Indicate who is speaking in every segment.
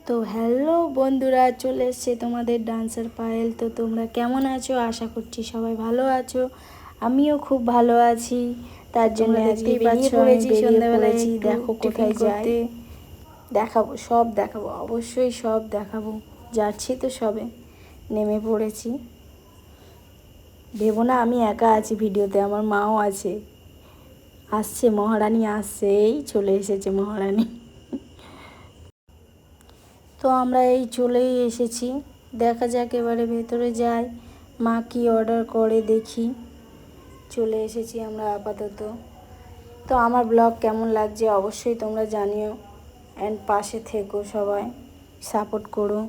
Speaker 1: তো হ্যালো বন্ধুরা, চলে এসছে তোমাদের ডান্সার পায়েল। তো তোমরা কেমন আছো? আশা করছি সবাই ভালো আছো। আমিও খুব ভালো আছি। তার জন্য দেখতেই পাচ্ছ আমি সন্ধ্যাবেলায় দেখো কোথায় যাই, দেখাবো, সব দেখাবো, অবশ্যই সব দেখাবো। যাচ্ছি তো সবে, নেমে পড়েছি। ভেবো না আমি একা আছি ভিডিওতে, আমার মাও আছে। আসছে মহারানী, আসছে, এই চলে এসেছে মহারানী। তো আমরা এই চলেই এসেছি। দেখা যাক, এবারে ভেতরে যাই, মা কি অর্ডার করে দেখি। চলে এসেছি আমরা আপাতত। তো আমার ব্লগ কেমন লাগছে অবশ্যই তোমরা জানিও, অ্যান্ড পাশে থেকো, সবাই সাপোর্ট করো।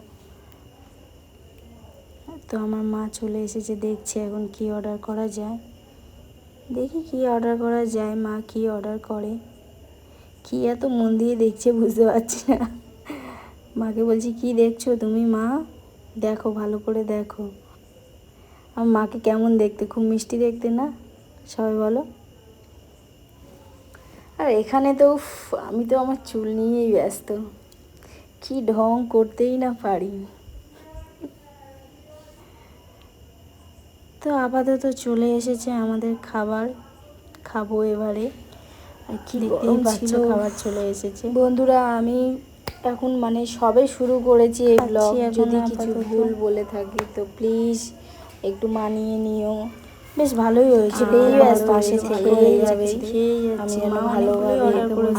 Speaker 1: তো আমার মা চলে এসেছে, দেখছে এখন কি অর্ডার করা যায়। দেখি কি অর্ডার করা যায়, মা কি অর্ডার করে। কি এত মন দিয়ে দেখছে বুঝতে পারছি না। মাকে বলছি কি দেখছো তুমি মা, দেখো ভালো করে দেখো। আমার মাকে কেমন দেখতে, খুব মিষ্টি দেখতে না? সবাই বলো। আর এখানে তো আমি তো আমার চুল নিয়েই ব্যস্ত, কি ঢং করতেই না পারি। তো আপাতত চলে এসেছে আমাদের খাবার, খাবো এবারে। আর কি দেখতেই পাচ্ছ, খাবার চলে এসেছে। বন্ধুরা আমি এখন মানে সবে শুরু করেছি এই ব্লগ, যদি কিছু ভুল বলে থাকি তো প্লিজ একটু মানিয়ে নিও। বেশ ভালোই হয়েছে, পাশে থেকে যাবে, আমি যেন ভালোভাবে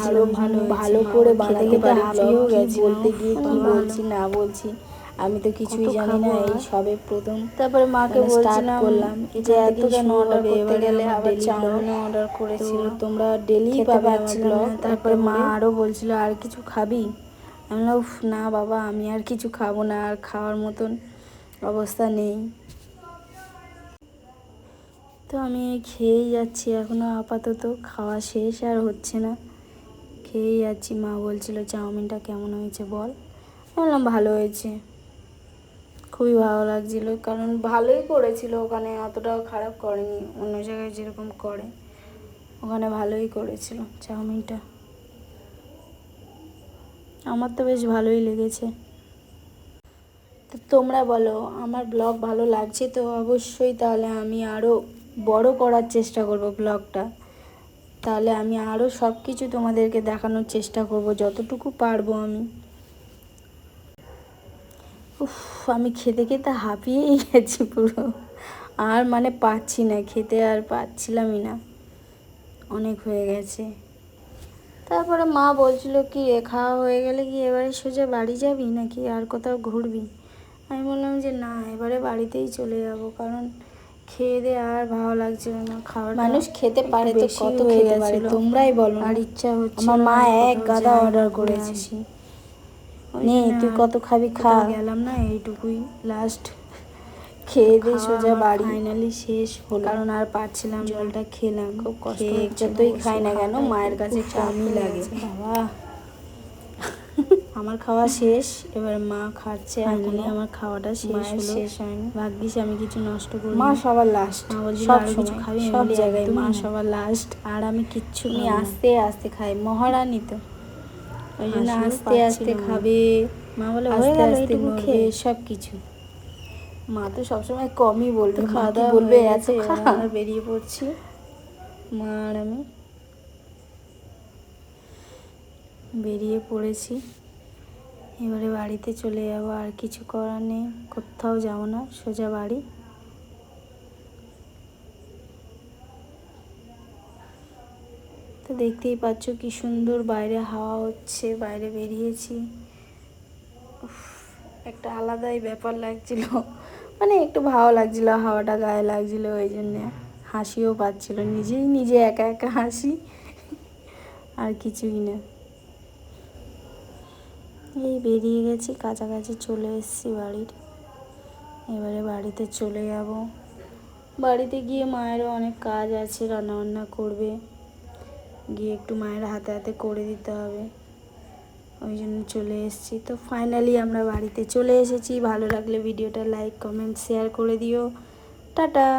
Speaker 1: আরো ভালো করে বানাতে পারি। হারিয়েও গেছি বলতে গিয়ে, কি বলছি না বলছি আমি তো কিছুই জানি না, এই সবে প্রথম। তারপরে মাকে বলছিলাম যে এত কেন অর্ডার করতে গেলে, আবার চাউমিনও অর্ডার করেছিল, তোমরা ডেলি পাবে আমার ব্লগ। তারপরে মা আরও বলছিল আর কিছু খাবি, আমি বললাম না বাবা, আমি আর কিছু খাবো না, আর খাওয়ার মতন অবস্থা নেই। তো আমি খেয়েই যাচ্ছি এখনও, আপাতত খাওয়া শেষ আর হচ্ছে না, খেয়েই যাচ্ছি। মা বলছিল চাউমিনটা কেমন হয়েছে বল, বললাম ভালো হয়েছে, খুবই ভালো লাগছিল, কারণ ভালোই করেছিল ওখানে, অতটাও খারাপ করেনি অন্য জায়গায় যেরকম করে, ওখানে ভালোই করেছিল চাউমিনটা। আমার তো বেশ ভালোই লেগেছে। তো তোমরা বলো আমার ব্লগ ভালো লাগছে তো অবশ্যই, তাহলে আমি আরও বড় করার চেষ্টা করব ব্লগটা, তাহলে আমি আরও সব কিছু তোমাদেরকে দেখানোর চেষ্টা করব যতটুকু পারবো আমি। আমি খেতে খেতে হাঁপিয়েই গেছি পুরো, আর মানে পাচ্ছি না খেতে, আর পাচ্ছিলামই না, অনেক হয়ে গেছে। তারপরে মা বলছিল কি খাওয়া হয়ে গেলে কি এবারে সোজা বাড়ি যাবি নাকি আর কোথাও ঘুরবি? আমি বললাম যে না, এবারে বাড়িতেই চলে যাব, কারণ খেয়ে দিয়ে আর ভালো লাগছিল না। খাওয়ার মানুষ খেতে পারে তো, কত খেতে পারে তোমরাই বলো, আর ইচ্ছা হচ্ছে। আমার মা এক গাদা অর্ডার করেছে, নে তুই কত খাবি খা। গেলাম না, এইটুকুই লাস্ট, খেয়ে দিয়ে সোজা বাড়ি। ফাইনালি শেষ হলো, কারণ আর পাচ্ছিলাম, জলটা খেলাম, খুব কষ্ট, যতই খাই না কেন মায়ের কাছে কমই লাগে বাবা। আমার খাওয়া শেষ, এবার মা খাচ্ছে, ফাইনালি আমার খাওয়াটা শেষ হলো। শেষ হয়নি, ভাগ্যিস আমি কিছু নষ্ট করি। মা সবার লাস্ট, মা বলছিল আরো কিছু খাবি, সব জায়গায় মা সবার লাস্ট, আর আমি কিচ্ছু আমি আস্তে আস্তে খাই, মহারানী তো, ওই জন্য আস্তে আস্তে খাবে। মা বলে আস্তে আস্তে নড়বে সব কিছু। মা তো সবসময় কমই বলবে, খাওয়া দাওয়া বলবে এত খা। আমরা বেরিয়ে পড়ছি মা আর আমি, বেরিয়ে পড়েছি। এবারে বাড়িতে চলে যাবো, আর কিছু করার নেই, কোথাও যাবো না, সোজা বাড়ি। তো দেখতেই পাচ্ছ কি সুন্দর বাইরে হাওয়া হচ্ছে, বাইরে বেরিয়েছি, একটা আলাদাই ব্যাপার লাগছিল, মানে একটু ভালো লাগছিল, হাওয়াটা গায়ে লাগছিল, ওই জন্যে হাসিও পাচ্ছিল, নিজেই নিজে একা একা হাসি, আর কিছুই না। এই বেরিয়ে গেছি, কাছাকাছি চলে এসেছি বাড়ির, এবারে বাড়িতে চলে যাব। বাড়িতে গিয়ে মায়েরও অনেক কাজ আছে, রান্নাবান্না করবে, গিয়ে একটু মায়ের হাতে হাতে করে দিতে হবে, ওই জন্য চলে এসেছি। তো ফাইনালি আমরা বাড়িতে চলে এসেছি। ভালো লাগলে ভিডিওটা লাইক কমেন্ট শেয়ার করে দিও। টাটা।